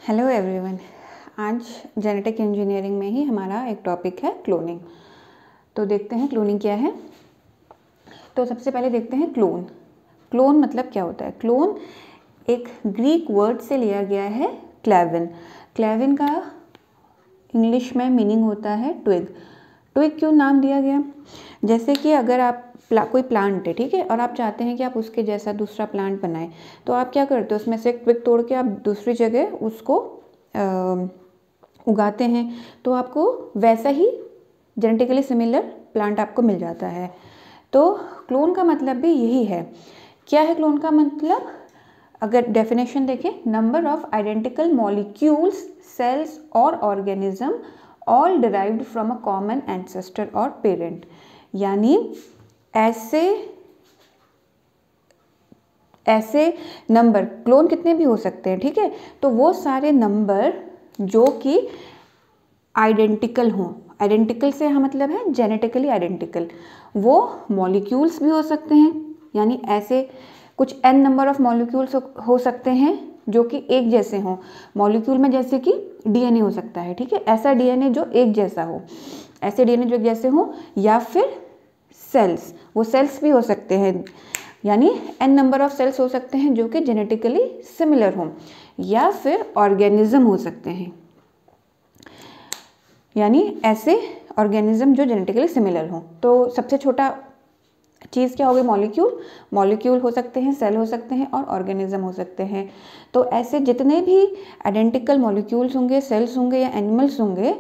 Hello everyone. आज genetic engineering में ही हमारा एक टॉपिक है क्लोनिंग। तो देखते हैं क्लोनिंग क्या है। तो सबसे पहले देखते हैं क्लोन। क्लोन मतलब क्या होता है। क्लोन एक ग्रीक वर्ड से लिया गया है क्लेविन। क्लेविन का इंग्लिश में मीनिंग होता है ट्विग। ट्विग क्यों नाम दिया गया, जैसे कि अगर आप कोई प्लांट है, ठीक है, और आप चाहते हैं कि आप उसके जैसा दूसरा प्लांट बनाएं, तो आप क्या करते हो, उसमें से एक ट्विग तोड़ के आप दूसरी जगह उसको उगाते हैं, तो आपको वैसा ही जेनेटिकली सिमिलर प्लांट आपको मिल जाता है। तो क्लोन का मतलब भी यही है। क्या है क्लोन का मतलब, अगर डेफिनेशन देखें, number of identical molecules, cells और organism all derived from a common ancestor और पेरेंट। यानी ऐसे नंबर, क्लोन कितने भी हो सकते हैं, ठीक है, तो वो सारे नंबर जो कि आइडेंटिकल हों, आइडेंटिकल से यहाँ मतलब है जेनेटिकली आइडेंटिकल, वो मॉलिक्यूल्स भी हो सकते हैं, यानी ऐसे कुछ n नंबर ऑफ मॉलिक्यूल्स हो सकते हैं जो कि एक जैसे हों। मॉलिक्यूल में जैसे कि डीएनए हो सकता है, ठीक है, ऐसा डीएनए जो एक जैसा हो, ऐसे डीएनए जो एक जैसे हो, या फिर सेल्स, वो सेल्स भी हो सकते हैं, यानी n नंबर ऑफ सेल्स हो सकते हैं जो कि जेनेटिकली सिमिलर हों, या फिर ऑर्गेनिज्म हो सकते हैं, यानी ऐसे ऑर्गेनिज्म जो जेनेटिकली सिमिलर हों। तो सबसे छोटा चीज़ क्या होगी, मॉलिक्यूल। मॉलिक्यूल हो सकते हैं, सेल हो सकते हैं और ऑर्गेनिज्म हो सकते हैं। तो ऐसे जितने भी आइडेंटिकल मॉलिक्यूल्स होंगे, सेल्स होंगे या एनिमल्स होंगे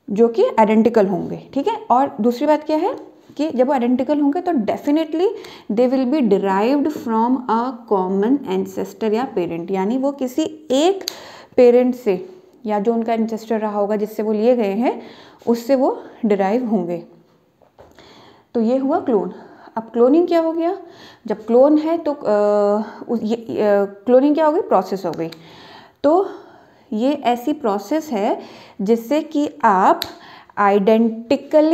जो कि आइडेंटिकल होंगे, ठीक है। और दूसरी बात क्या है कि जब वो आइडेंटिकल होंगे तो definitely they will be derived from a common ancestor या पेरेंट, यानी वो किसी एक पेरेंट से या जो उनका एंसेस्टर रहा होगा जिससे वो लिए गए हैं, उससे वो डिराइव होंगे। तो ये हुआ क्लोन। अब क्लोनिंग क्या हो गया, जब क्लोन है तो क्लोनिंग क्या हो गई, प्रोसेस हो गई। तो ये ऐसी प्रोसेस है जिससे कि आप आइडेंटिकल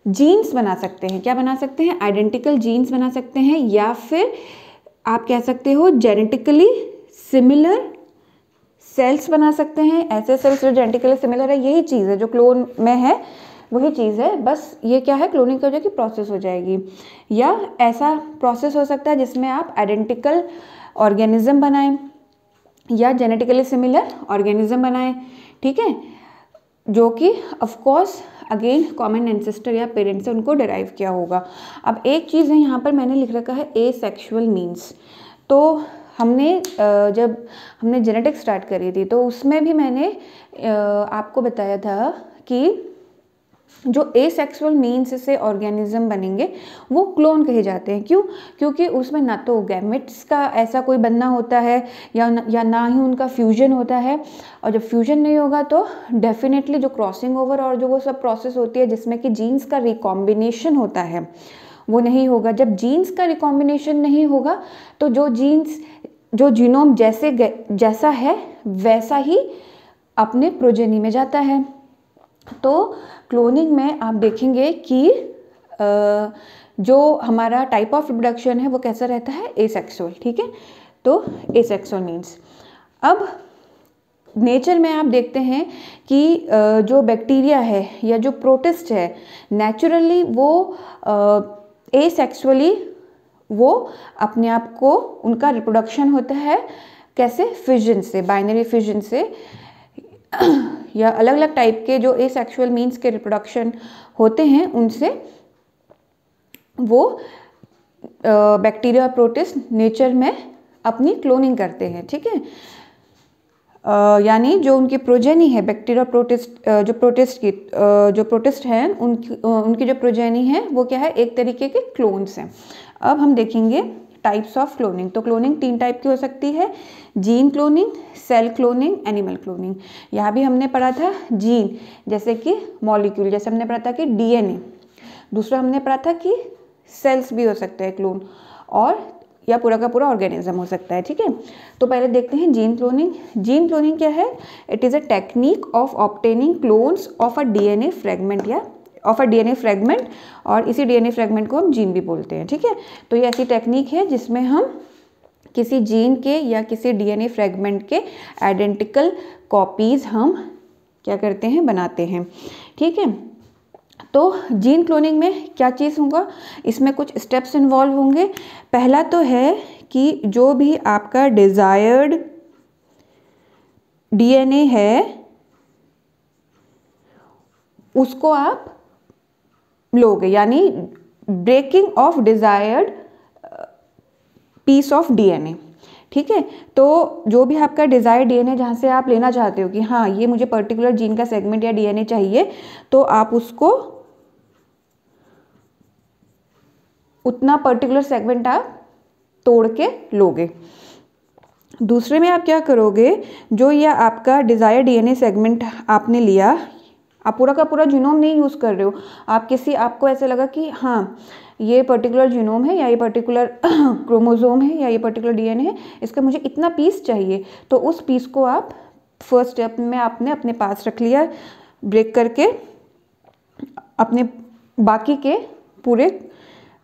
जीन्स बना सकते हैं। क्या बना सकते हैं, आइडेंटिकल जीन्स बना सकते हैं, या फिर आप कह सकते हो जेनेटिकली सिमिलर सेल्स बना सकते हैं। ऐसे सेल्स जो जेनेटिकली सिमिलर है, यही चीज़ है जो क्लोन में है, वही चीज़ है, बस ये क्या है, क्लोनिंग की वजह की प्रोसेस हो जाएगी। या ऐसा प्रोसेस हो सकता है जिसमें आप आइडेंटिकल ऑर्गेनिज्म बनाएं या जेनेटिकली सिमिलर ऑर्गेनिज्म बनाएं, ठीक है, जो कि of course again common ancestor या पेरेंट से उनको डिराइव किया होगा। अब एक चीज़ है यहाँ पर मैंने लिख रखा है एसेक्सुअल मीन्स। तो जब हमने जेनेटिक्स स्टार्ट करी थी तो उसमें भी मैंने आपको बताया था कि जो एसेक्सुअल मीन्स से ऑर्गेनिज्म बनेंगे वो क्लोन कहे जाते हैं। क्यों, क्योंकि उसमें ना तो गैमेट्स का ऐसा कोई बनना होता है या ना ही उनका फ्यूजन होता है, और जब फ्यूजन नहीं होगा तो डेफिनेटली जो क्रॉसिंग ओवर और जो वो सब प्रोसेस होती है जिसमें कि जीन्स का रिकॉम्बिनेशन होता है वो नहीं होगा। जब जीन्स का रिकॉम्बिनेशन नहीं होगा तो जो जीनोम जैसा है वैसा ही अपने प्रोजेनी में जाता है। तो क्लोनिंग में आप देखेंगे कि जो हमारा टाइप ऑफ रिप्रोडक्शन है वो कैसा रहता है, एसेक्सुअल, ठीक है। तो एसेक्सुअल मीन्स, अब नेचर में आप देखते हैं कि जो बैक्टीरिया है या जो प्रोटिस्ट है, नेचुरली वो एसेक्सुअली वो अपने आप को, उनका रिप्रोडक्शन होता है कैसे, फिजन से, बाइनरी फिजन से, या अलग अलग टाइप के जो एसेक्सुअल मीन्स के रिप्रोडक्शन होते हैं उनसे वो बैक्टीरिया और प्रोटिस्ट नेचर में अपनी क्लोनिंग करते हैं, ठीक है। यानी जो उनकी प्रोजेनी है बैक्टीरिया प्रोटिस्ट, जो प्रोटिस्ट हैं उनकी जो प्रोजेनी है वो क्या है, एक तरीके के क्लोन्स हैं। अब हम देखेंगे टाइप्स ऑफ क्लोनिंग। तो क्लोनिंग 3 टाइप की हो सकती है, gene cloning, cell cloning, animal cloning. यहाँ भी हमने पढ़ा था जीन जैसे कि मॉलिक्यूल, जैसे हमने पढ़ा था कि डीएनए। दूसरा हमने पढ़ा था कि सेल्स भी हो सकते हैं क्लोन, और या पूरा का पूरा ऑर्गेनिज्म हो सकता है, ठीक है। तो पहले देखते हैं जीन क्लोनिंग। जीन क्लोनिंग क्या है, it is a technique of obtaining clones of a DNA fragment या ऑफ अ डीएनए फ्रेगमेंट, और इसी डीएनए फ्रेगमेंट को हम जीन भी बोलते हैं, ठीक है। तो ये ऐसी टेक्निक है जिसमें हम किसी जीन के या किसी डीएनए फ्रेगमेंट के आइडेंटिकल कॉपीज़ हम क्या करते हैं, बनाते हैं। ठीक है, तो जीन क्लोनिंग में क्या चीज़ होगा, इसमें कुछ स्टेप्स इन्वॉल्व होंगे। पहला तो है कि जो भी आपका डिज़ायर्ड डीएनए है उसको आप लोगे, यानी breaking of desired piece of DNA. ठीक है, तो जो भी आपका डिज़ायर्ड डीएनए जहाँ से आप लेना चाहते हो कि हाँ ये मुझे पर्टिकुलर जीन का सेगमेंट या डीएनए चाहिए, तो आप उसको उतना पर्टिकुलर सेगमेंट आप तोड़ के लोगे। दूसरे में आप क्या करोगे, जो ये आपका डिज़ायर्ड डीएनए सेगमेंट आपने लिया, आप पूरा का पूरा जीनोम नहीं यूज़ कर रहे हो, आप आपको ऐसे लगा कि हाँ ये पर्टिकुलर जीनोम है या ये पर्टिकुलर क्रोमोसोम है या ये पर्टिकुलर डीएनए है, इसका मुझे इतना पीस चाहिए, तो उस पीस को आप फर्स्ट स्टेप में आपने अपने पास रख लिया ब्रेक करके अपने बाकी के पूरे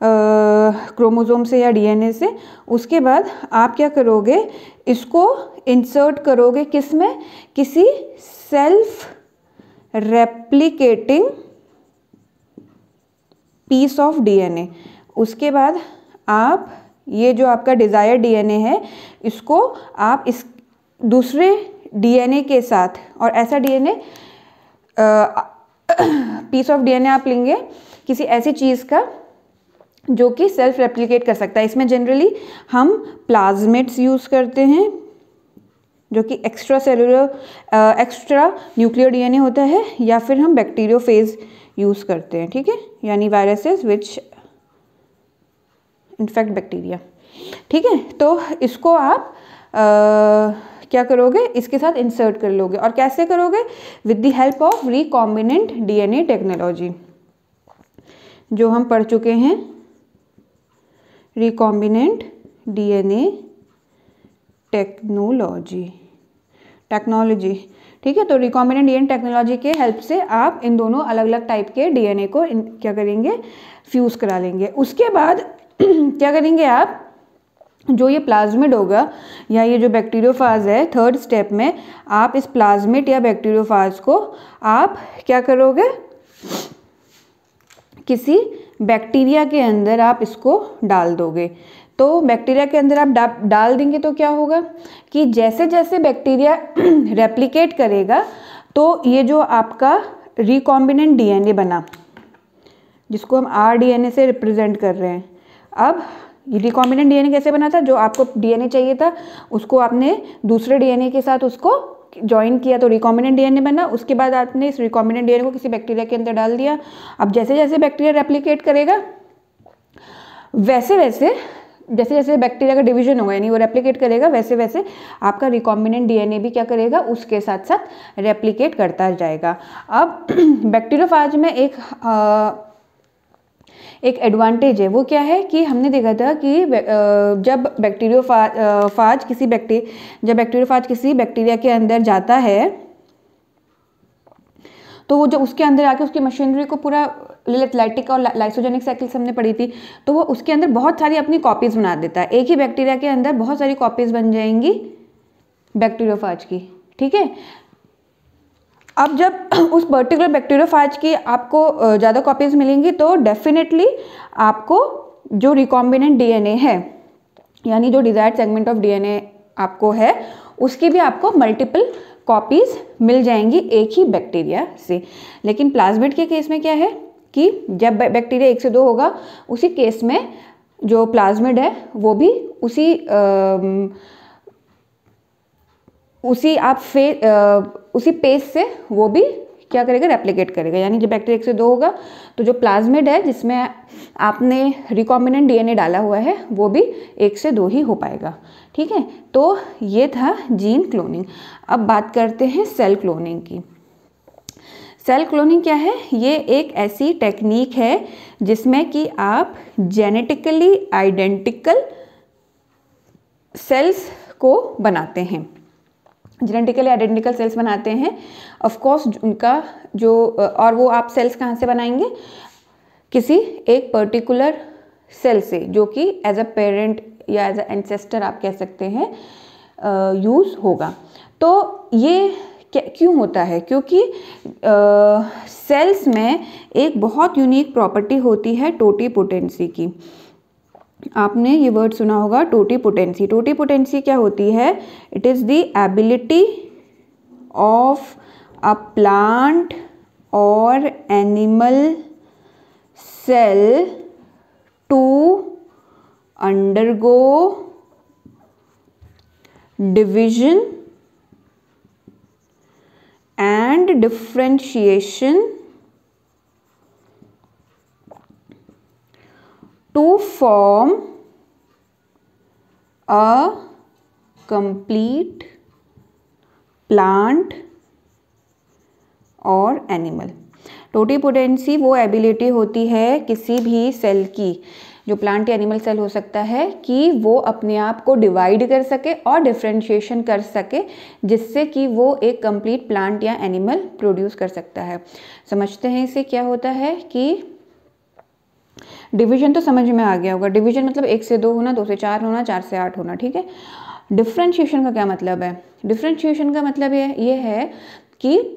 क्रोमोसोम से या डीएनए से। उसके बाद आप क्या करोगे, इसको इंसर्ट करोगे किस में, किसी self replicating piece of DNA. उसके बाद आप ये जो आपका डिज़ायर्ड डीएनए है इसको आप इस दूसरे डीएनए के साथ, और ऐसा डीएनए पीस ऑफ डीएनए आप लेंगे किसी ऐसी चीज़ का जो कि सेल्फ रेप्लिकेट कर सकता है। इसमें जनरली हम प्लाज्मिड्स यूज़ करते हैं जो कि एक्स्ट्रा न्यूक्लियर डीएनए होता है, या फिर हम बैक्टीरियोफेज यूज़ करते हैं। ठीक है, यानी वायरसेस विच इन्फेक्ट बैक्टीरिया। ठीक है, तो इसको आप क्या करोगे, इसके साथ इंसर्ट कर लोगे। और कैसे करोगे, with the help of recombinant DNA technology, जो हम पढ़ चुके हैं, रिकॉम्बिनेंट डीएनए टेक्नोलॉजी। ठीक है, तो रिकॉम्बिनेंट डीएनए टेक्नोलॉजी के हेल्प से आप इन दोनों अलग अलग टाइप के डीएनए को क्या करेंगे, फ्यूज़ करा लेंगे। उसके बाद क्या करेंगे आप, जो ये प्लाज्मिड होगा या ये जो बैक्टीरियोफाज है, थर्ड स्टेप में आप इस प्लाज्मिड या बैक्टीरियोफाज को आप क्या करोगे, किसी बैक्टीरिया के अंदर आप इसको डाल दोगे। तो बैक्टीरिया के अंदर आप डाल देंगे तो क्या होगा कि जैसे जैसे बैक्टीरिया रेप्लिकेट करेगा, तो ये जो आपका रिकॉम्बिनेंट डीएनए बना, जिसको हम आरडीएनए से रिप्रेजेंट कर रहे हैं, अब रिकॉम्बिनेंट डीएनए कैसे बना था, जो आपको डीएनए चाहिए था उसको आपने दूसरे डीएनए के साथ उसको ज्वाइन किया तो रिकॉम्बिनेंट डीएनए बना। उसके बाद आपने इस रिकॉम्बिनेंट डीएनए को किसी बैक्टीरिया के अंदर डाल दिया। अब जैसे जैसे बैक्टीरिया रेप्लिकेट करेगा, वैसे वैसे जैसे जैसे बैक्टीरिया का डिवीजन होगा, यानी वो रेप्लिकेट करेगा, वैसे वैसे आपका रिकॉम्बिनेंट डीएनए भी क्या करेगा, उसके साथ साथ रेप्लिकेट करता जाएगा। अब बैक्टीरियोफाज में एक एडवांटेज है, वो क्या है कि हमने देखा था कि जब बैक्टीरियोफाज किसी बैक्टीरिया के अंदर जाता है, तो वो जब उसके अंदर आके उसकी मशीनरी को पूरा लाइटिक और लाइसोजेनिक साइकिल्स हमने पढ़ी थी, तो वो उसके अंदर बहुत सारी अपनी कॉपीज़ बना देता है। एक ही बैक्टीरिया के अंदर बहुत सारी कॉपीज़ बन जाएंगी बैक्टीरियोफाज की। ठीक है, अब जब उस पर्टिकुलर बैक्टीरियोफाज की आपको ज़्यादा कॉपीज़ मिलेंगी, तो डेफिनेटली आपको जो रिकॉम्बिनेंट डीएनए है, यानी जो डिजायर्ड सेगमेंट ऑफ डीएनए आपको है, उसकी भी आपको मल्टीपल कॉपीज़ मिल जाएंगी एक ही बैक्टीरिया से। लेकिन प्लाज्मिड के केस में क्या है कि जब बैक्टीरिया 1 से 2 होगा, उसी केस में जो प्लाज्मिड है वो भी उसी पेज से वो भी क्या करेगा, रेप्लिकेट करेगा। यानी जब बैक्टीरिया 1 से 2 होगा, तो जो प्लाज्मिड है जिसमें आपने रिकॉम्बिनेंट डीएनए डाला हुआ है, वो भी 1 से 2 ही हो पाएगा। ठीक है, तो ये था जीन क्लोनिंग। अब बात करते हैं सेल क्लोनिंग की। सेल क्लोनिंग क्या है, ये एक ऐसी टेक्निक है जिसमें कि आप जेनेटिकली आइडेंटिकल सेल्स को बनाते हैं, जेनेटिकली आइडेंटिकल सेल्स बनाते हैं। ऑफ कोर्स उनका जो और वो आप सेल्स कहाँ से बनाएंगे, किसी एक पर्टिकुलर सेल से, जो कि एज अ पेरेंट या एज अ एंसेस्टर आप कह सकते हैं यूज़ होगा। तो ये क्यों होता है? क्योंकि सेल्स में एक बहुत यूनिक प्रॉपर्टी होती है टोटीपोटेंसी की। आपने ये वर्ड सुना होगा टोटीपोटेंसी। टोटीपोटेंसी क्या होती है? It is the ability of a plant और animal cell to undergo division and differentiation to form a complete plant और एनिमल। टोटीपोटेंसी वो एबिलिटी होती है किसी भी सेल की, जो प्लांट या एनिमल सेल हो सकता है, कि वो अपने आप को डिवाइड कर सके और डिफ्रेंशिएशन कर सके, जिससे कि वो एक कंप्लीट प्लांट या एनिमल प्रोड्यूस कर सकता है। समझते हैं इसे क्या होता है कि डिवीजन तो समझ में आ गया होगा। डिवीजन मतलब 1 से 2 होना, 2 से 4 होना, 4 से 8 होना, ठीक है। डिफ्रेंशिएशन का क्या मतलब है? डिफ्रेंशिएशन का मतलब ये है कि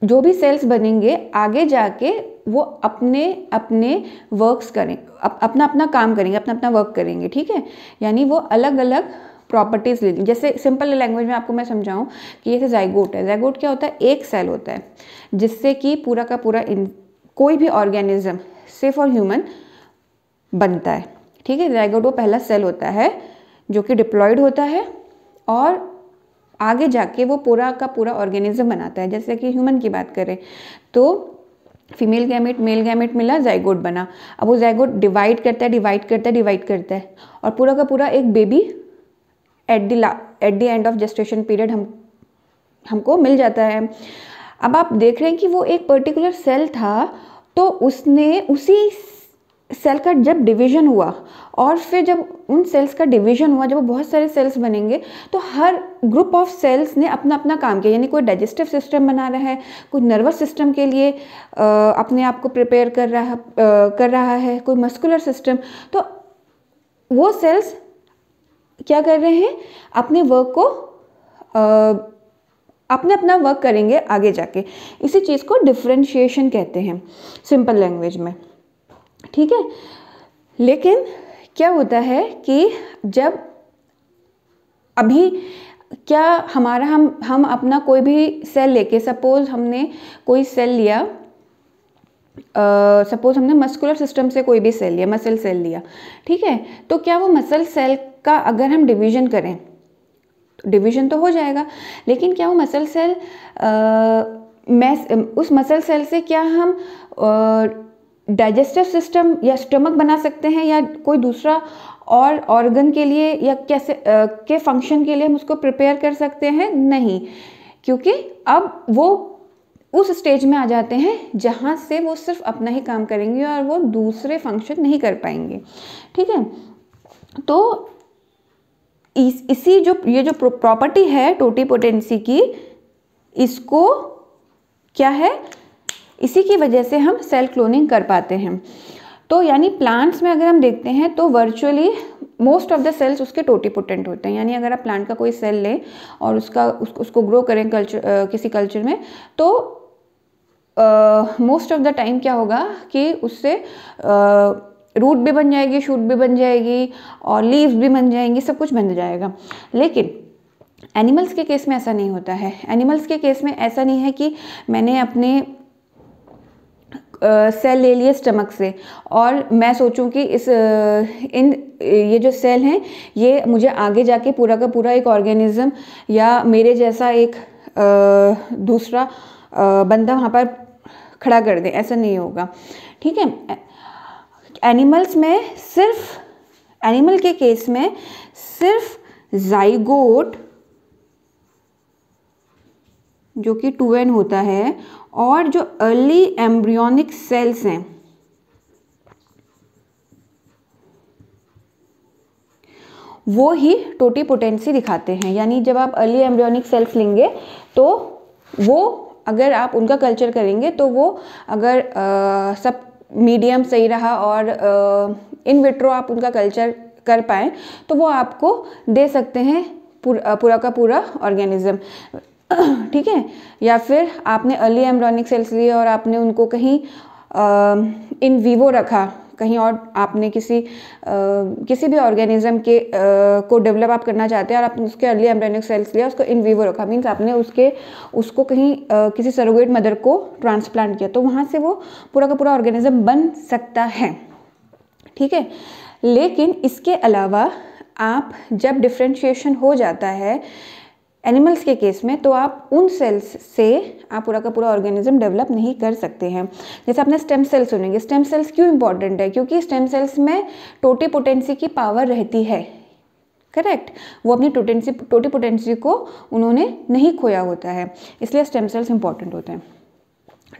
जो भी सेल्स बनेंगे आगे जाके वो अपने अपने वर्क्स करें, अपना अपना काम करेंगे, अपना अपना वर्क करेंगे, ठीक है। यानी वो अलग अलग प्रॉपर्टीज़ ले लेंगे। जैसे सिंपल लैंग्वेज में आपको मैं समझाऊं कि ये ज़ाइगोट है। ज़ाइगोट क्या होता है? एक सेल होता है जिससे कि पूरा का पूरा कोई भी ऑर्गेनिज्म, से फॉर ह्यूमन, बनता है, ठीक है। ज़ाइगोट वो पहला सेल होता है जो कि डिप्लॉयड होता है और आगे जाके वो पूरा का पूरा ऑर्गेनिज्म बनाता है। जैसे कि ह्यूमन की बात करें तो फीमेल गैमेट मेल गैमेट मिला, ज़ाइगोट बना। अब वो ज़ाइगोट डिवाइड करता है, डिवाइड करता है, डिवाइड करता है और पूरा का पूरा एक baby at the end of gestation period हमको मिल जाता है। अब आप देख रहे हैं कि वो एक पर्टिकुलर सेल था, तो उसने उसी सेल का जब डिवीजन हुआ और फिर जब उन सेल्स का डिवीजन हुआ, जब वो बहुत सारे सेल्स बनेंगे, तो हर ग्रुप ऑफ सेल्स ने अपना अपना काम किया। यानी कोई डाइजेस्टिव सिस्टम बना रहा है, कोई नर्वस सिस्टम के लिए अपने आप को प्रिपेयर कर रहा है, कोई मस्कुलर सिस्टम। तो वो सेल्स क्या कर रहे हैं? अपने वर्क को अपने अपना वर्क करेंगे आगे जाके। इसी चीज़ को डिफ्रेंशिएशन कहते हैं सिंपल लैंग्वेज में, ठीक है। लेकिन क्या होता है कि जब अभी क्या हमारा हम अपना कोई भी सेल लेके, सपोज हमने कोई सेल लिया, सपोज हमने मस्कुलर सिस्टम से कोई भी सेल लिया, मसल सेल लिया, ठीक है। तो क्या वो मसल सेल का अगर हम डिवीजन करें तो डिवीजन तो हो जाएगा, लेकिन क्या वो मसल सेल उस मसल सेल से क्या हम डाइजेस्टिव सिस्टम या स्टमक बना सकते हैं या कोई दूसरा और ऑर्गन के लिए या कैसे के फंक्शन के लिए हम उसको प्रिपेयर कर सकते हैं? नहीं, क्योंकि अब वो उस स्टेज में आ जाते हैं जहाँ से वो सिर्फ अपना ही काम करेंगे और वो दूसरे फंक्शन नहीं कर पाएंगे, ठीक है। तो इसी ये जो प्रॉपर्टी है टोटीपोटेंसी की, इसको क्या है, इसी की वजह से हम सेल क्लोनिंग कर पाते हैं। तो यानी प्लांट्स में अगर हम देखते हैं तो virtually most of the cells उसके टोटीपोटेंट होते हैं। यानी अगर आप प्लांट का कोई सेल लें और उसको ग्रो करें किसी कल्चर में, तो मोस्ट ऑफ द टाइम क्या होगा कि उससे रूट भी बन जाएगी, शूट भी बन जाएगी और लीव्स भी बन जाएंगी, सब कुछ बन जाएगा। लेकिन एनिमल्स के केस में ऐसा नहीं होता है। एनिमल्स के केस में ऐसा नहीं है कि मैंने अपने सेल ले लिए स्टमक से और मैं सोचूं कि ये जो सेल हैं ये मुझे आगे जाके पूरा का पूरा एक ऑर्गेनिज्म या मेरे जैसा एक दूसरा बंदा वहाँ पर खड़ा कर दे, ऐसा नहीं होगा, ठीक है। एनिमल के केस में सिर्फ ज़ाइगोट जो कि 2n होता है और जो अर्ली एम्ब्रियोनिक सेल्स हैं वो ही टोटीपोटेंसी दिखाते हैं। यानी जब आप अर्ली एम्ब्रियोनिक सेल्स लेंगे तो वो अगर आप उनका कल्चर करेंगे तो वो अगर सब मीडियम सही रहा और इन विट्रो आप उनका कल्चर कर पाएँ तो वो आपको दे सकते हैं पूरा का पूरा ऑर्गेनिज्म, ठीक है। या फिर आपने अर्ली एम्ब्रियोनिक सेल्स लिए और आपने उनको कहीं इन वीवो रखा, कहीं और आपने किसी भी ऑर्गेनिज्म के को डेवलप आप करना चाहते हैं और आपने उसके अर्ली एम्ब्रियोनिक सेल्स लिया, उसको इन वीवो रखा, मीन्स आपने उसको कहीं किसी सरोगेट मदर को ट्रांसप्लांट किया, तो वहाँ से वो पूरा का पूरा ऑर्गेनिज्म बन सकता है, ठीक है। लेकिन इसके अलावा आप जब डिफ्रेंशिएशन हो जाता है एनिमल्स के केस में, तो आप उन सेल्स से आप पूरा का पूरा ऑर्गेनिज्म डेवलप नहीं कर सकते हैं। जैसे आपने स्टेम सेल्स सुनेंगे, स्टेम सेल्स क्यों इंपॉर्टेंट है? क्योंकि स्टेम सेल्स में टोटिपोटेंसी की पावर रहती है, करेक्ट। वो अपनी टोटिपोटेंसी को उन्होंने नहीं खोया होता है, इसलिए स्टेम सेल्स इंपॉर्टेंट होते हैं,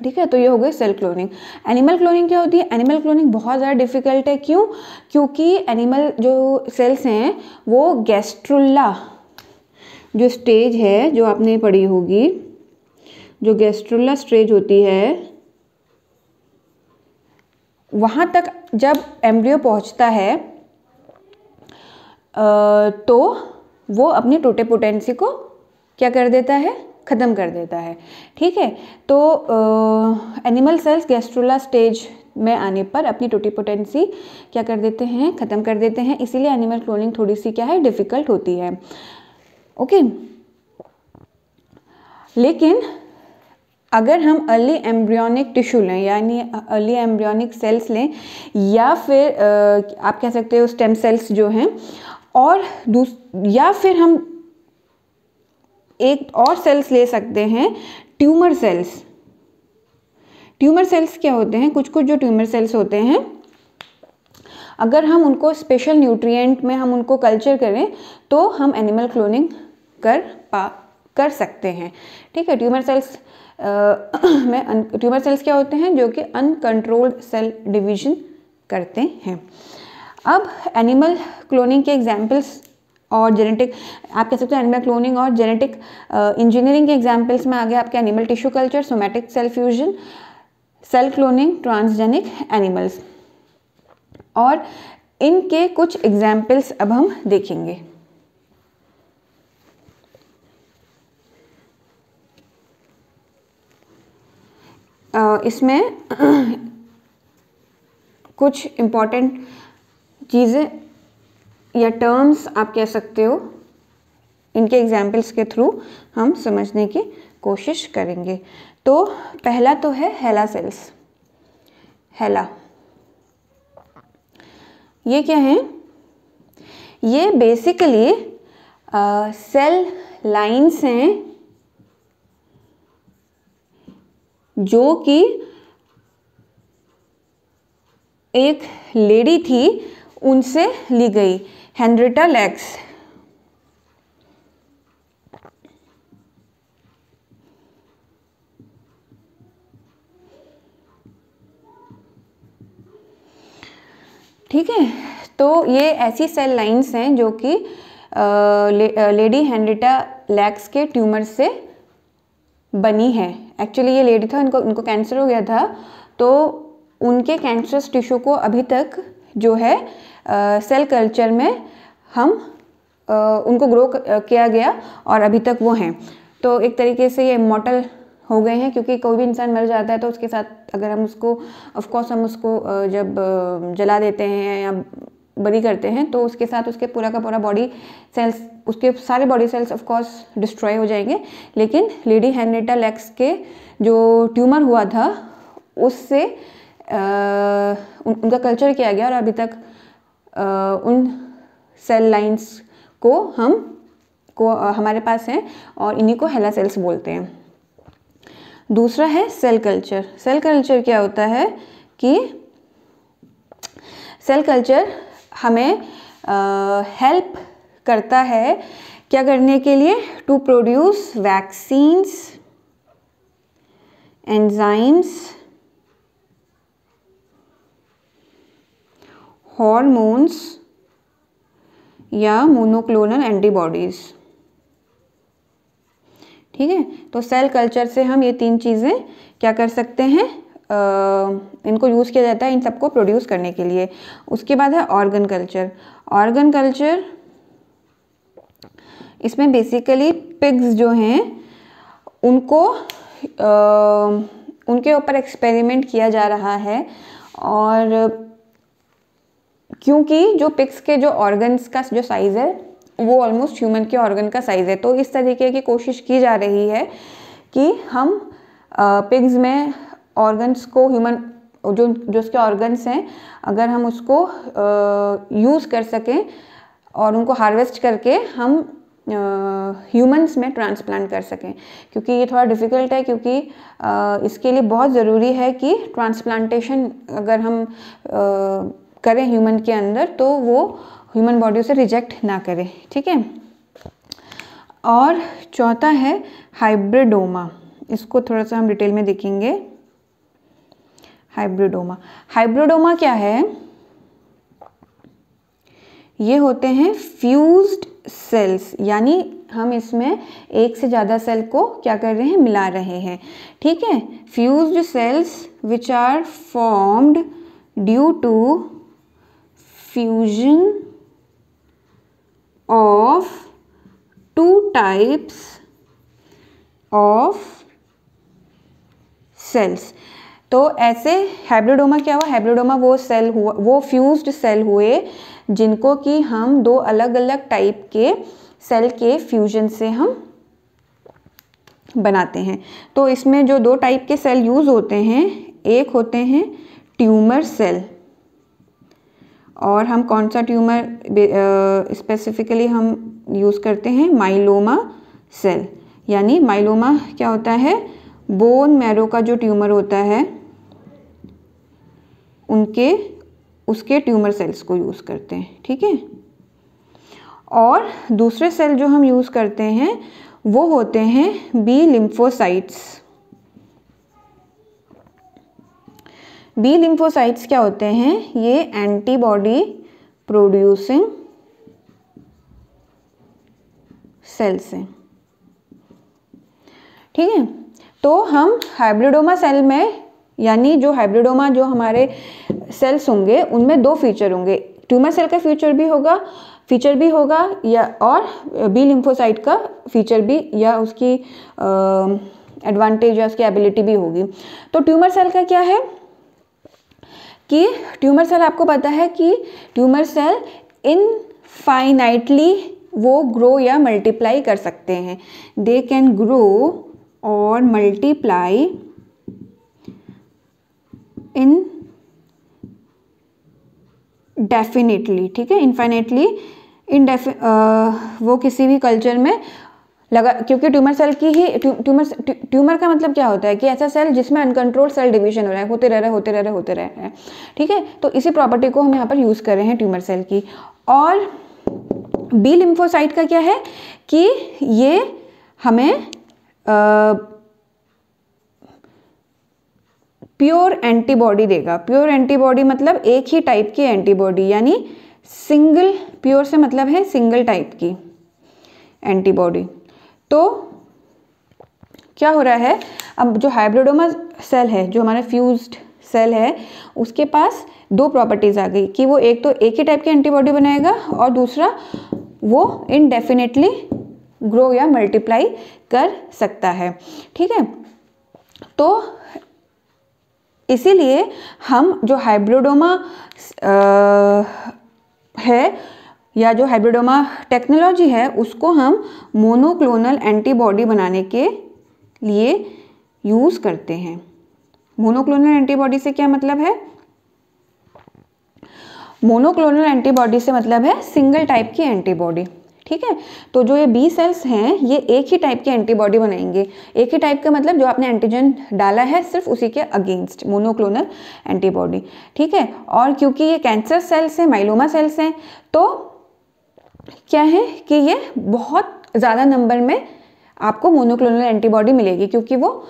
ठीक है। तो ये हो गई सेल क्लोनिंग। एनिमल क्लोनिंग क्या होती है? एनिमल क्लोनिंग बहुत ज़्यादा डिफिकल्ट है। क्यों? क्योंकि एनिमल जो सेल्स हैं वो गैस्ट्रुला जो स्टेज है, जो आपने पढ़ी होगी, जो गैस्ट्रुला स्टेज होती है, वहाँ तक जब एम्ब्रियो पहुँचता है तो वो अपनी टोटिपोटेंसी को क्या कर देता है? ख़त्म कर देता है, ठीक है। तो एनिमल सेल्स गैस्ट्रुला स्टेज में आने पर अपनी टोटिपोटेंसी क्या कर देते हैं? ख़त्म कर देते हैं। इसीलिए एनिमल क्लोनिंग थोड़ी सी क्या है? डिफ़िकल्ट होती है, ओके। लेकिन अगर हम अर्ली एम्ब्रियोनिक टिश्यू लें, यानी अर्ली एम्ब्रियोनिक सेल्स लें, या फिर आप कह सकते हो स्टेम सेल्स जो हैं, और या फिर हम एक और सेल्स ले सकते हैं, ट्यूमर सेल्स। ट्यूमर सेल्स क्या होते हैं? कुछ जो ट्यूमर सेल्स होते हैं, अगर हम उनको स्पेशल न्यूट्रिएंट में हम उनको कल्चर करें तो हम एनिमल क्लोनिंग कर सकते हैं, ठीक है। ट्यूमर सेल्स क्या होते हैं? जो कि अनकंट्रोल्ड सेल डिवीजन करते हैं। अब एनिमल क्लोनिंग के एग्जाम्पल्स और जेनेटिक, आप कह सकते हो एनिमल क्लोनिंग और जेनेटिक इंजीनियरिंग के एग्जाम्पल्स में आगे आपके animal tissue culture, somatic cell fusion, cell cloning, transgenic animals, और इनके कुछ एग्जाम्पल्स अब हम देखेंगे। इसमें कुछ इम्पॉर्टेंट चीज़ें या टर्म्स आप कह सकते हो, इनके एग्जाम्पल्स के थ्रू हम समझने की कोशिश करेंगे। तो पहला तो है हेला सेल्स। हेला ये क्या है? ये बेसिकली सेल लाइन्स हैं जो कि एक लेडी थी उनसे ली गई, हेनरिटा लैक्स। ठीक है, तो ये ऐसी सेल लाइन्स हैं जो कि लेडी हेनरिटा लैक्स के ट्यूमर से बनी है। एक्चुअली ये लेडी था, उनको कैंसर हो गया था, तो उनके कैंसरस टिश्यू को अभी तक जो है सेल कल्चर में हम उनको ग्रो किया गया और अभी तक वो हैं। तो एक तरीके से ये इमॉर्टल हो गए हैं, क्योंकि कोई भी इंसान मर जाता है तो उसके साथ अगर हम उसको ऑफकोर्स हम उसको जब जला देते हैं या बरी करते हैं तो उसके साथ उसके पूरा का पूरा बॉडी सेल्स, उसके सारे body cells of course destroy हो जाएंगे। लेकिन लेडी हेनरिटा लैक्स के जो ट्यूमर हुआ था उससे उनका कल्चर किया गया और अभी तक उन सेल लाइंस को हमारे पास हैं और इन्हीं को हेला सेल्स बोलते हैं। दूसरा है सेल कल्चर। सेल कल्चर क्या होता है कि सेल कल्चर हमें हेल्प करता है क्या करने के लिए? To produce vaccines, enzymes, hormones या मोनोक्लोनल एंटीबॉडीज। ठीक है, तो सेल कल्चर से हम ये तीन चीज़ें क्या कर सकते हैं? इनको यूज़ किया जाता है इन सबको प्रोड्यूस करने के लिए। उसके बाद है ऑर्गन कल्चर। ऑर्गन कल्चर, इसमें बेसिकली पिग्स जो हैं उनको उनके ऊपर एक्सपेरिमेंट किया जा रहा है, और क्योंकि जो पिग्स के जो ऑर्गन्स का जो साइज़ है वो ऑलमोस्ट ह्यूमन के ऑर्गन का साइज़ है, तो इस तरीके की कोशिश की जा रही है कि हम पिग्स में ऑर्गन्स को, ह्यूमन जो उसके ऑर्गन्स हैं, अगर हम उसको यूज़ कर सकें और उनको हार्वेस्ट करके हम ह्यूमंस में ट्रांसप्लांट कर सकें। क्योंकि ये थोड़ा डिफ़िकल्ट है, क्योंकि इसके लिए बहुत ज़रूरी है कि ट्रांसप्लांटेशन अगर हम करें ह्यूमन के अंदर तो वो ह्यूमन बॉडी से रिजेक्ट ना करे, ठीक है। और चौथा है हाइब्रिडोमा। इसको थोड़ा सा हम डिटेल में देखेंगे। हाइब्रिडोमा, हाइब्रिडोमा क्या है? ये होते हैं फ्यूज्ड सेल्स, यानी हम इसमें एक से ज़्यादा सेल को क्या कर रहे हैं, मिला रहे हैं, ठीक है। Fused cells which are formed due to fusion of two types of cells. तो ऐसे हाइब्रिडोमा क्या हुआ? हाइब्रिडोमा वो सेल हुआ, वो फ्यूज्ड सेल हुए जिनको कि हम दो अलग अलग टाइप के सेल के फ्यूजन से हम बनाते हैं। तो इसमें जो दो टाइप के सेल यूज़ होते हैं, एक होते हैं ट्यूमर सेल, और हम कौन सा ट्यूमर स्पेसिफिकली हम यूज़ करते हैं? Myeloma cell. यानी माइलोमा क्या होता है? बोन मैरो का जो ट्यूमर होता है उसके ट्यूमर सेल्स को यूज़ करते हैं, ठीक है। और दूसरे सेल जो हम यूज़ करते हैं वो होते हैं बी लिम्फोसाइट्स। बी लिम्फोसाइट्स क्या होते हैं? ये एंटीबॉडी प्रोड्यूसिंग सेल्स हैं, ठीक है। तो हम हाइब्रिडोमा सेल में, यानी जो हाइब्रिडोमा जो हमारे सेल्स होंगे उनमें दो फीचर होंगे, ट्यूमर सेल का फीचर भी होगा या और बी लिम्फोसाइट का फीचर भी, या उसकी एडवांटेज या उसकी एबिलिटी भी होगी। तो ट्यूमर सेल का क्या है कि ट्यूमर सेल, आपको पता है कि ट्यूमर सेल इनफाइनाइटली वो ग्रो या मल्टीप्लाई कर सकते हैं। दे कैन ग्रो और मल्टीप्लाई इन डेफिनेटली, ठीक है। इनफाइनेटली वो किसी भी कल्चर में लगा, क्योंकि ट्यूमर सेल की ही ट्यूमर का मतलब क्या होता है कि ऐसा सेल जिसमें अनकंट्रोल्ड सेल डिवीजन हो रहा है, होते रह रहा है, ठीक है। तो इसी प्रॉपर्टी को हम यहाँ पर यूज़ कर रहे हैं ट्यूमर सेल की। और बी लिम्फोसाइट का क्या है कि ये हमें प्योर एंटीबॉडी देगा। प्योर एंटीबॉडी मतलब एक ही टाइप की एंटीबॉडी, यानी सिंगल, प्योर से मतलब है सिंगल टाइप की एंटीबॉडी। तो क्या हो रहा है, अब जो हाइब्रिडोमा सेल है, जो हमारा फ्यूज्ड सेल है, उसके पास दो प्रॉपर्टीज आ गई कि वो एक तो एक ही टाइप की एंटीबॉडी बनाएगा, और दूसरा वो इनडेफिनेटली ग्रो या मल्टीप्लाई कर सकता है, ठीक है। तो इसीलिए हम जो हाइब्रिडोमा है या जो हाइब्रिडोमा टेक्नोलॉजी है उसको हम मोनोक्लोनल एंटीबॉडी बनाने के लिए यूज़ करते हैं। मोनोक्लोनल एंटीबॉडी से क्या मतलब है? मोनोक्लोनल एंटीबॉडी से मतलब है सिंगल टाइप की एंटीबॉडी, ठीक है। तो जो ये बी सेल्स हैं ये एक ही टाइप की एंटीबॉडी बनाएंगे। एक ही टाइप का मतलब जो आपने एंटीजन डाला है सिर्फ उसी के अगेंस्ट, मोनोक्लोनल एंटीबॉडी, ठीक है। और क्योंकि ये कैंसर सेल्स हैं, माइलोमा सेल्स हैं, तो क्या है कि ये बहुत ज़्यादा नंबर में आपको मोनोक्लोनल एंटीबॉडी मिलेगी, क्योंकि वो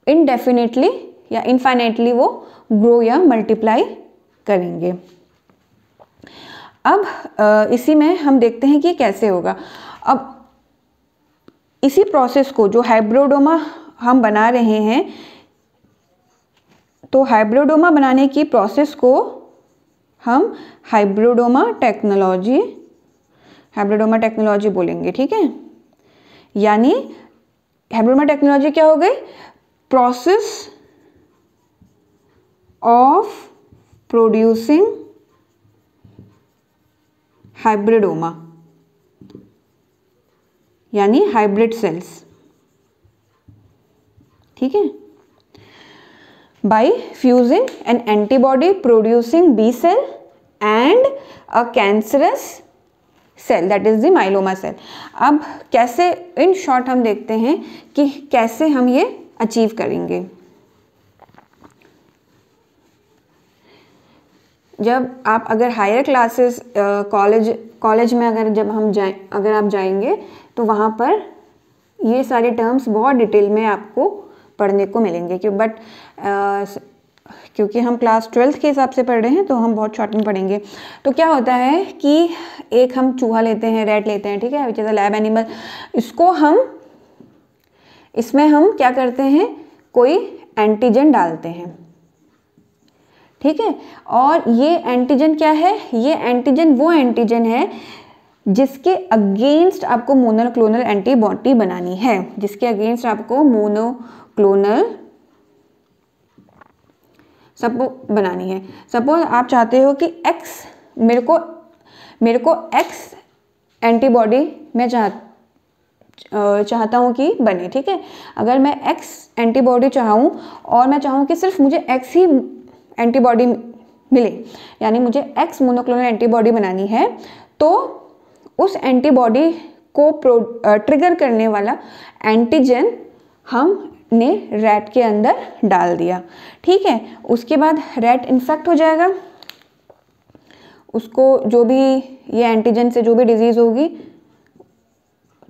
इनडेफिनेटली या इनफाइनाइटली वो ग्रो या मल्टीप्लाई करेंगे। अब इसी में हम देखते हैं कि कैसे होगा। अब इसी प्रोसेस को, जो हाइब्रिडोमा हम बना रहे हैं, तो हाइब्रिडोमा बनाने की प्रोसेस को हम हाइब्रिडोमा टेक्नोलॉजी बोलेंगे, ठीक है। यानी हाइब्रिडोमा टेक्नोलॉजी क्या हो गई? प्रोसेस ऑफ प्रोड्यूसिंग हाइब्रिडोमा, यानी हाइब्रिड सेल्स, ठीक है। by fusing an antibody producing B cell and a cancerous cell, that is the myeloma cell। अब कैसे, इन शॉर्ट हम देखते हैं कि कैसे हम ये अचीव करेंगे। जब आप अगर हायर क्लासेस कॉलेज में अगर आप जाएंगे तो वहाँ पर ये सारे टर्म्स बहुत डिटेल में आपको पढ़ने को मिलेंगे, क्योंकि हम क्लास 12th के हिसाब से पढ़ रहे हैं तो हम बहुत शॉर्ट में पढ़ेंगे। तो क्या होता है कि एक हम चूहा लेते हैं, रैट लेते हैं, ठीक है, which is a lab animal. इसमें हम क्या करते हैं, कोई एंटीजन डालते हैं, ठीक है। और ये एंटीजन क्या है? ये एंटीजन वो एंटीजन है जिसके अगेंस्ट आपको मोनोक्लोनल एंटीबॉडी बनानी है, जिसके अगेंस्ट आपको मोनोक्लोनल बनानी है। सपोज आप चाहते हो कि एक्स, मेरे को एक्स एंटीबॉडी मैं चाहता हूँ कि बने, ठीक है। अगर मैं एक्स एंटीबॉडी चाहूँ और मैं चाहूँ कि सिर्फ मुझे एक्स ही एंटीबॉडी मिले, यानी मुझे एक्स मोनोक्लोनल एंटीबॉडी बनानी है, तो उस एंटीबॉडी को ट्रिगर करने वाला एंटीजन हमने रैट के अंदर डाल दिया, ठीक है। उसके बाद रैट इन्फेक्ट हो जाएगा, उसको जो भी ये एंटीजन से जो भी डिजीज़ होगी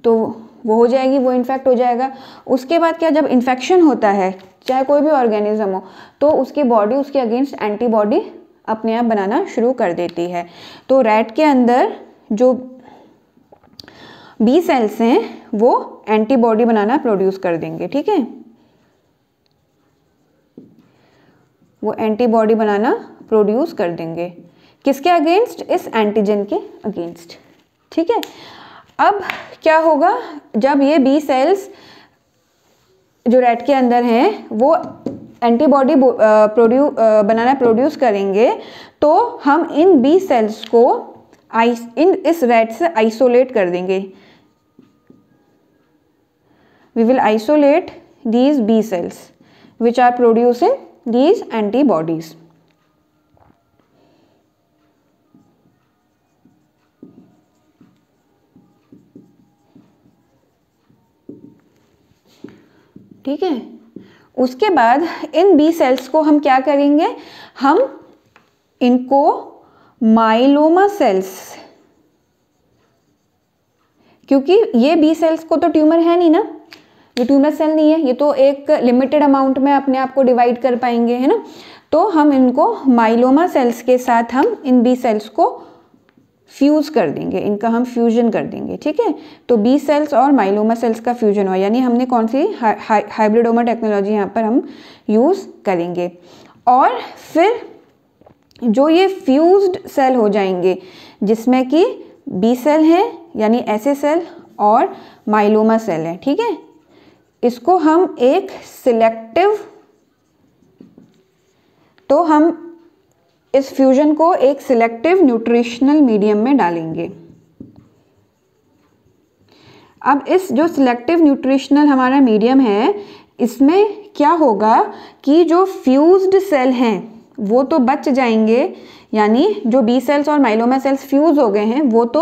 तो वो हो जाएगी, वो इन्फेक्ट हो जाएगा। उसके बाद क्या, जब इन्फेक्शन होता है चाहे कोई भी ऑर्गेनिज्म हो, तो उसकी बॉडी उसके अगेंस्ट एंटीबॉडी अपने आप बनाना शुरू कर देती है। तो रैट के अंदर जो बी सेल्स हैं वो एंटीबॉडी बनाना प्रोड्यूस कर देंगे, ठीक है। वो एंटीबॉडी बनाना प्रोड्यूस कर देंगे किसके अगेंस्ट? इस एंटीजन के अगेंस्ट, ठीक है। अब क्या होगा, जब ये बी सेल्स जो रैट के अंदर हैं वो एंटीबॉडी बनाना प्रोड्यूस करेंगे, तो हम इन बी सेल्स को इस रैट से आइसोलेट कर देंगे। We will isolate these B cells which are producing these antibodies. ठीक है। उसके बाद इन बी सेल्स को हम क्या करेंगे, हम इनको माइलोमा सेल्स, क्योंकि ये बी सेल्स को तो ट्यूमर है नहीं ना, ये ट्यूमर सेल नहीं है, ये तो एक लिमिटेड अमाउंट में अपने आप को डिवाइड कर पाएंगे, है ना। तो हम इनको माइलोमा सेल्स के साथ हम इन बी सेल्स को फ्यूज कर देंगे, इनका हम फ्यूजन कर देंगे, ठीक है। तो बी सेल्स और माइलोमा सेल्स का फ्यूजन हुआ, यानी हमने कौन सी हाइब्रिडोमा टेक्नोलॉजी यहाँ पर हम यूज़ करेंगे। और फिर जो ये फ्यूज्ड सेल हो जाएंगे जिसमें कि बी सेल है यानी ऐसे सेल और माइलोमा सेल है, ठीक है, इसको हम एक सिलेक्टिव, तो हम इस फ्यूजन को एक सिलेक्टिव न्यूट्रिशनल मीडियम में डालेंगे। अब इस जो सिलेक्टिव न्यूट्रिशनल हमारा मीडियम है, इसमें क्या होगा कि जो फ्यूज्ड सेल हैं वो तो बच जाएंगे, यानी जो बी सेल्स और माइलोमा सेल्स फ्यूज़ हो गए हैं वो तो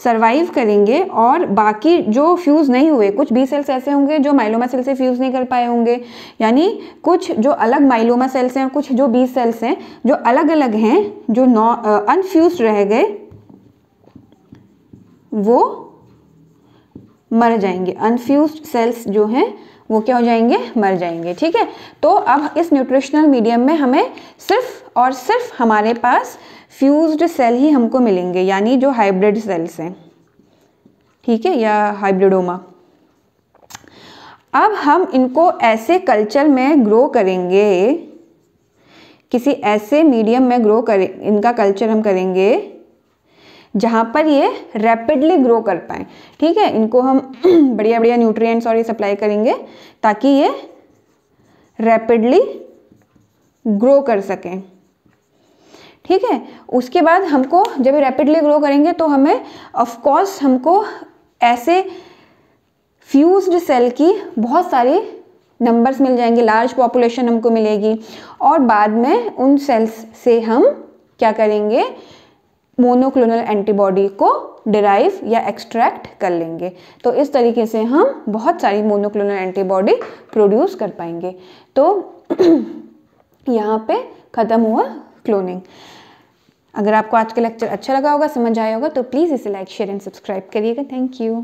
सरवाइव करेंगे, और बाकी जो फ्यूज़ नहीं हुए, कुछ बी सेल्स ऐसे होंगे जो माइलोमा सेल से फ्यूज़ नहीं कर पाए होंगे, यानी कुछ जो अलग माइलोमा सेल्स हैं और कुछ जो बी सेल्स हैं जो अलग अलग हैं, जो अनफ्यूज्ड रह गए वो मर जाएंगे। अनफ्यूज्ड सेल्स जो हैं वो क्या हो जाएंगे, मर जाएंगे, ठीक है। तो अब इस न्यूट्रिशनल मीडियम में हमें सिर्फ और सिर्फ हमारे पास फ्यूज्ड सेल ही हमको मिलेंगे, यानी जो हाइब्रिड सेल्स हैं, ठीक है, या हाइब्रिडोमा। अब हम इनको ऐसे कल्चर में ग्रो करेंगे किसी ऐसे मीडियम में ग्रो करें, इनका कल्चर हम करेंगे जहाँ पर ये रैपिडली ग्रो कर पाएँ। ठीक है, इनको हम बढ़िया बढ़िया न्यूट्रिएंट्स और ये सप्लाई करेंगे ताकि ये रैपिडली ग्रो कर सकें। ठीक है, उसके बाद हमको जब रैपिडली ग्रो करेंगे तो हमें ऑफ कोर्स हमको ऐसे फ्यूज्ड सेल की बहुत सारी नंबर्स मिल जाएंगे, लार्ज पॉपुलेशन हमको मिलेगी और बाद में उन सेल्स से हम क्या करेंगे, मोनोक्लोनल एंटीबॉडी को डिराइव या एक्सट्रैक्ट कर लेंगे। तो इस तरीके से हम बहुत सारी मोनोक्लोनल एंटीबॉडी प्रोड्यूस कर पाएंगे। तो यहाँ पे ख़त्म हुआ क्लोनिंग। अगर आपको आज का लेक्चर अच्छा लगा होगा, समझ आया होगा, तो प्लीज़ इसे लाइक शेयर एंड सब्सक्राइब करिएगा। Thank you.